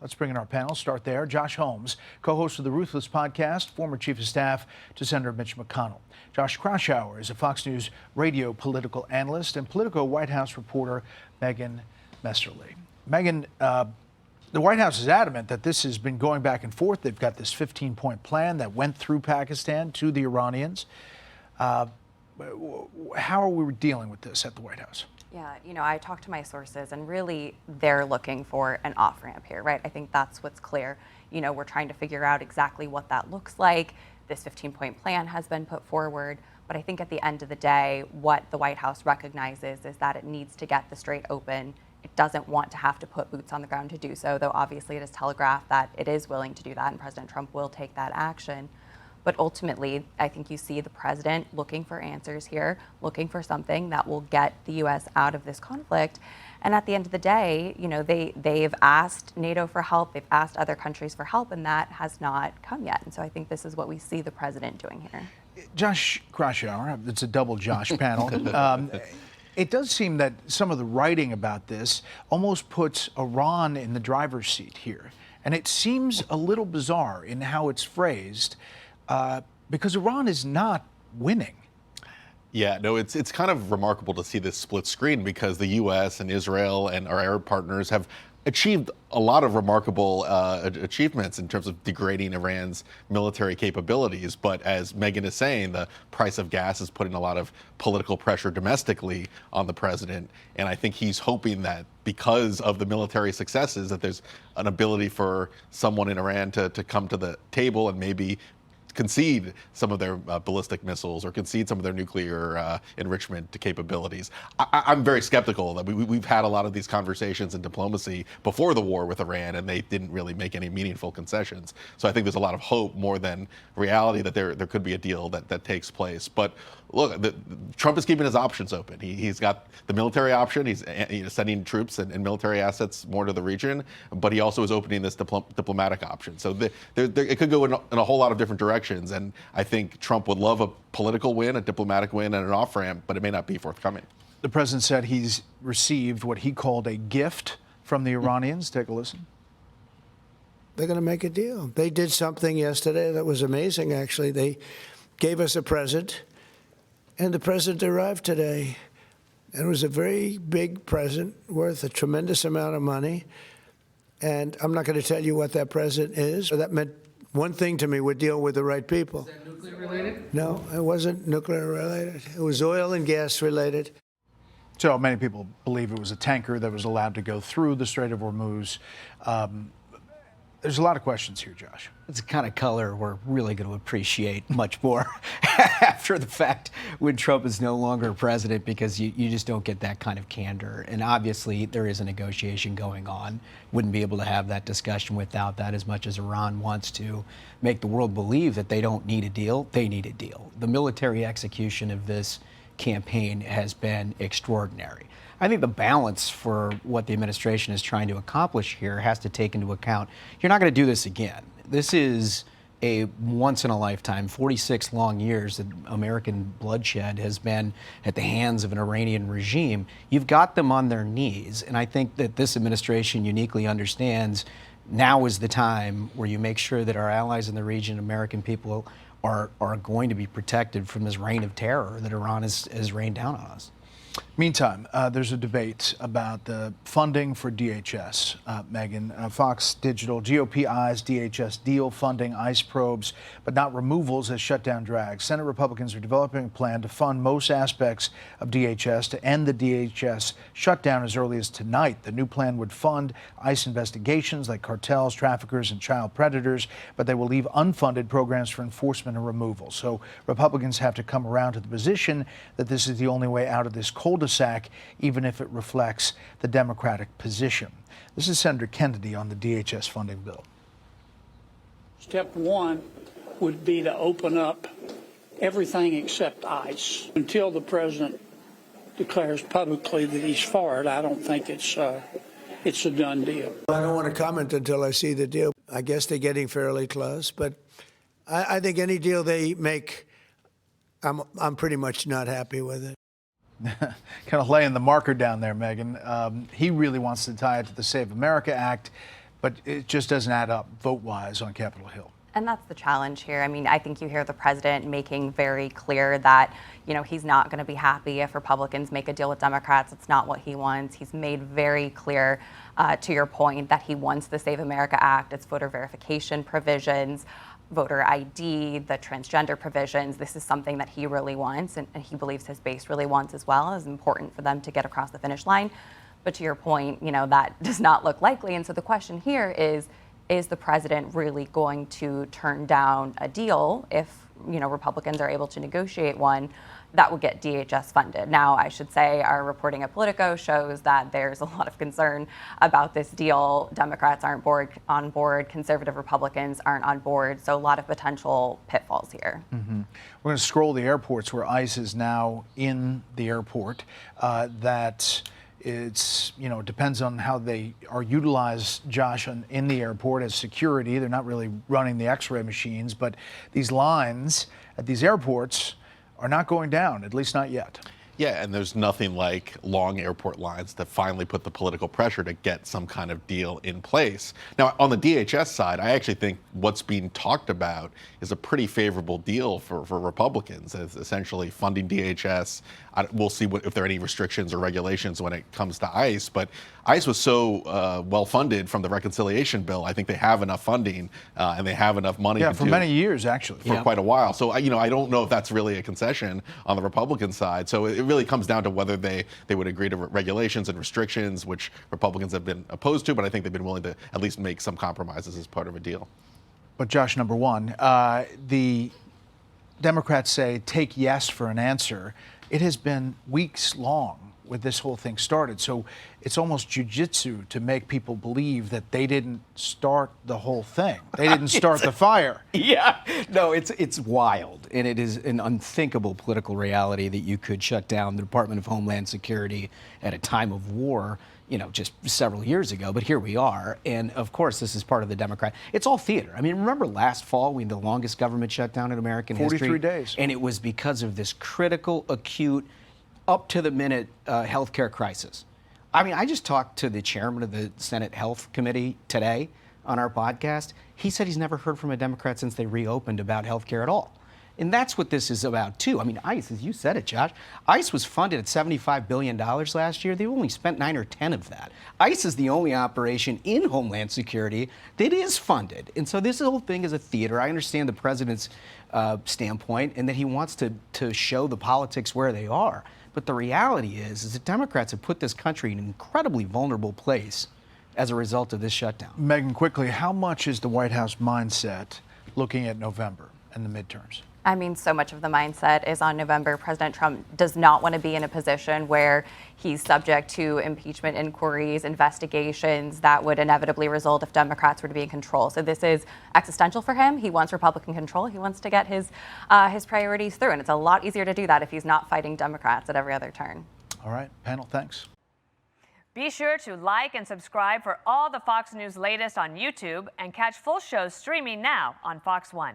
Let's bring in our panel. Start there. Josh Holmes, co-host of the Ruthless podcast, former chief of staff to Senator Mitch McConnell. Josh Kraushaar is a Fox News radio political analyst, and Politico White House reporter Megan Messerly. Megan, the White House is adamant that this has been going back and forth. They've got this 15-point plan that went through Pakistan to the Iranians. How are we dealing with this at the White House? Yeah, I talked to my sources, and really they're looking for an off-ramp here, right? I think that's what's clear. We're trying to figure out exactly what that looks like. This 15-point plan has been put forward, but I think at the end of the day, what the White House recognizes is that it needs to get the Strait open. It doesn't want to have to put boots on the ground to do so, though obviously it is telegraphed that it is willing to do that, and President Trump will take that action. But ultimately, I think you see the president looking for answers here, looking for something that will get the U.S. out of this conflict. And at the end of the day, they've asked NATO for help, they've asked other countries for help, and that has not come yet. And so I think this is what we see the president doing here. Josh Kraushaar, it's a double Josh panel. It does seem that some of the writing about this almost puts Iran in the driver's seat here. And it seems a little bizarre in how it's phrased. Because Iran is not winning. Yeah, no, it's kind of remarkable to see this split screen because the U.S. and Israel and our Arab partners have achieved a lot of remarkable achievements in terms of degrading Iran's military capabilities. But as Megan is saying, the price of gas is putting a lot of political pressure domestically on the president. And I think he's hoping that because of the military successes, that there's an ability for someone in Iran to come to the table and maybe concede some of their ballistic missiles or concede some of their nuclear enrichment capabilities. I'm very skeptical that we've had a lot of these conversations in diplomacy before the war with Iran, and they didn't really make any meaningful concessions. So I think there's a lot of hope more than reality that there could be a deal that takes place. But look, Trump is keeping his options open. He's got the military option. He's sending troops and military assets more to the region, but he also is opening this diplomatic option. So it could go in a whole lot of different directions. And I think Trump would love a political win, a diplomatic win, and an off-ramp, but it may not be forthcoming. The president said he's received what he called a gift from the Iranians. Take a listen. They're going to make a deal. They did something yesterday that was amazing, actually. They gave us a present, and the present arrived today. And it was a very big present worth a tremendous amount of money. And I'm not going to tell you what that present is. That meant one thing to me: we're dealing with the right people. Is that nuclear related? No, it wasn't nuclear related. It was oil and gas related. So many people believe it was a tanker that was allowed to go through the Strait of Hormuz. There's a lot of questions here, Josh. It's the kind of color we're really going to appreciate much more after the fact when Trump is no longer president, because you just don't get that kind of candor. And obviously there is a negotiation going on. Wouldn't be able to have that discussion without that, as much as Iran wants to make the world believe that they don't need a deal. They need a deal. The military execution of this campaign has been extraordinary. I think the balance for what the administration is trying to accomplish here has to take into account, you're not going to do this again. This is a once-in-a-lifetime, 46 long years that American bloodshed has been at the hands of an Iranian regime. You've got them on their knees, and I think that this administration uniquely understands now is the time where you make sure that our allies in the region, American people, are going to be protected from this reign of terror that Iran has rained down on us. Meantime, there's a debate about the funding for DHS. Megan, Fox Digital, GOP eyes DHS deal funding ICE probes, but not removals as shutdown drags. Senate Republicans are developing a plan to fund most aspects of DHS to end the DHS shutdown as early as tonight. The new plan would fund ICE investigations like cartels, traffickers, and child predators, but they will leave unfunded programs for enforcement and removal. So Republicans have to come around to the position that this is the only way out of this cul-de-sac, even if it reflects the Democratic position. This is Senator Kennedy on the DHS funding bill. Step one would be to open up everything except ICE. Until the president declares publicly that he's for it, I don't think it's a done deal. I don't want to comment until I see the deal. I guess they're getting fairly close, but I think any deal they make, I'm pretty much not happy with it. Kind of laying the marker down there, Megan. He really wants to tie it to the Save America Act, but it just doesn't add up vote-wise on Capitol Hill. And that's the challenge here. I mean, I think you hear the president making very clear that, he's not going to be happy if Republicans make a deal with Democrats. It's not what he wants. He's made very clear, to your point, that he wants the Save America Act, its voter verification provisions, voter ID, the transgender provisions. This is something that he really wants, and he believes his base really wants as well. It's important for them to get across the finish line. But to your point, that does not look likely. And so the question here is the president really going to turn down a deal if, Republicans are able to negotiate one that would get DHS funded? Now, I should say our reporting at Politico shows that there's a lot of concern about this deal. Democrats aren't on board, conservative Republicans aren't on board, so a lot of potential pitfalls here. Mm-hmm. We're going to scroll the airports where ICE is now in the airport. That it's, depends on how they are utilized, Josh, in the airport as security. They're not really running the X-ray machines, but these lines at these airports are not going down, at least not yet. Yeah, and there's nothing like long airport lines to finally put the political pressure to get some kind of deal in place. Now, on the DHS side, I actually think what's being talked about is a pretty favorable deal for Republicans. It's essentially funding DHS. We'll see if there are any restrictions or regulations when it comes to ICE, but ICE was so well funded from the reconciliation bill. I think they have enough funding and they have enough money. For many years, actually. For quite a while. So, I don't know if that's really a concession on the Republican side. So it really comes down to whether they would agree to regulations and restrictions, which Republicans have been opposed to, but I think they've been willing to at least make some compromises as part of a deal. But Josh, number one, the Democrats say take yes for an answer. It has been weeks long with this whole thing started. So it's almost jujitsu to make people believe that they didn't start the whole thing. They didn't start the fire. Yeah, no, it's wild. And it is an unthinkable political reality that you could shut down the Department of Homeland Security at a time of war, just several years ago. But here we are. And of course, this is part of the Democrat. It's all theater. I mean, remember last fall, we had the longest government shutdown in American history? 43 days. And it was because of this critical, acute, up-to-the-minute healthcare crisis. I mean, I just talked to the chairman of the Senate Health Committee today on our podcast. He said he's never heard from a Democrat since they reopened about healthcare at all. And that's what this is about, too. I mean, ICE, as you said it, Josh, ICE was funded at $75 billion last year. They only spent 9 or 10 of that. ICE is the only operation in Homeland Security that is funded. And so this whole thing is a theater. I understand the president's standpoint and that he wants to show the politics where they are. But the reality is that Democrats have put this country in an incredibly vulnerable place as a result of this shutdown. Megan, quickly, how much is the White House mindset looking at November and the midterms? I mean, so much of the mindset is on November. President Trump does not want to be in a position where he's subject to impeachment inquiries, investigations that would inevitably result if Democrats were to be in control. So this is existential for him. He wants Republican control. He wants to get his priorities through. And it's a lot easier to do that if he's not fighting Democrats at every other turn. All right, panel, thanks. Be sure to like and subscribe for all the Fox News latest on YouTube and catch full shows streaming now on Fox One.